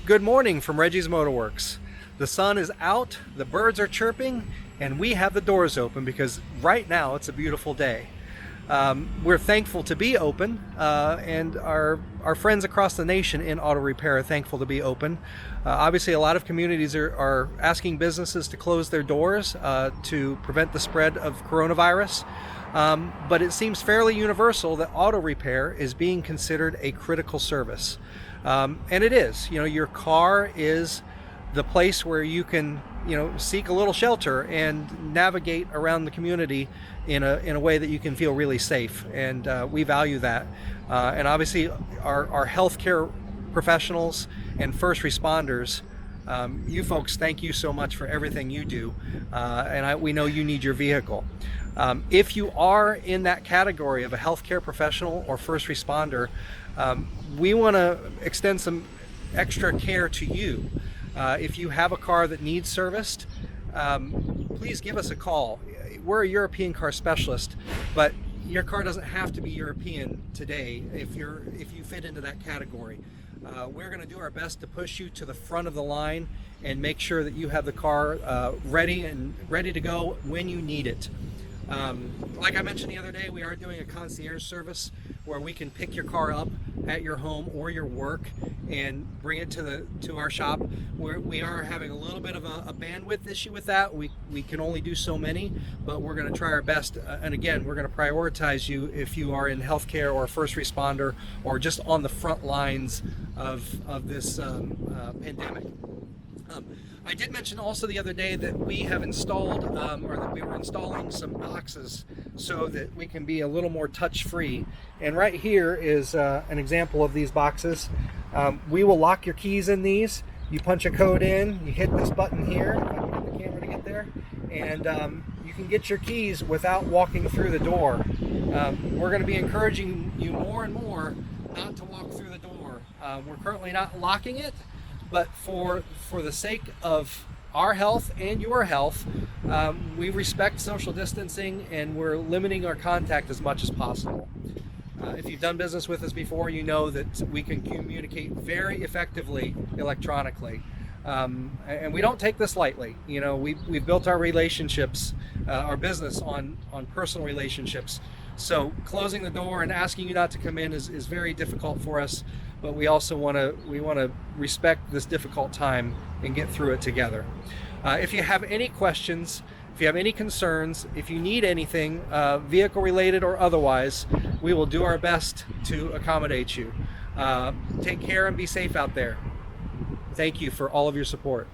Good morning from Reggie's Motorworks. The sun is out, the birds are chirping, and we have the doors open because right now it's a beautiful day. We're thankful to be open, and our friends across the nation in auto repair are thankful to be open. Obviously, a lot of communities are asking businesses to close their doors to prevent the spread of coronavirus. But it seems fairly universal that auto repair is being considered a critical service. And it is. You know, your car is the place where you can, seek a little shelter and navigate around the community in a way that you can feel really safe. And we value that. And obviously, our healthcare professionals and first responders, you folks, thank you so much for everything you do. We know you need your vehicle. If you are in that category of a healthcare professional or first responder, we want to extend some extra care to you. If you have a car that needs serviced, please give us a call. We're a European car specialist, but your car doesn't have to be European today if you fit into that category. We're going to do our best to push you to the front of the line and make sure that you have the car ready to go when you need it. Like I mentioned the other day, we are doing a concierge service where we can pick your car up at your home or your work and bring it to our shop. We are having a little bit of a bandwidth issue with that. We can only do so many, but we're going to try our best. And again, we're going to prioritize you if you are in healthcare or first responder or just on the front lines of this pandemic. I did mention also the other day that we have installed, or that we were installing some boxes so that we can be a little more touch-free. And right here is an example of these boxes. We will lock your keys in these. You punch a code in, you hit this button here, if I can get the camera to get there, and you can get your keys without walking through the door. We're going to be encouraging you more and more not to walk through the door. We're currently not locking it, but for the sake of our health and your health, we respect social distancing and we're limiting our contact as much as possible. If you've done business with us before, you know that we can communicate very effectively electronically. And we don't take this lightly. We've built our relationships, our business on personal relationships. So closing the door and asking you not to come in is very difficult for us, but we also want to respect this difficult time and get through it together. If you have any questions, if you have any concerns, if you need anything vehicle related or otherwise, we will do our best to accommodate you. Take care and be safe out there. Thank you for all of your support.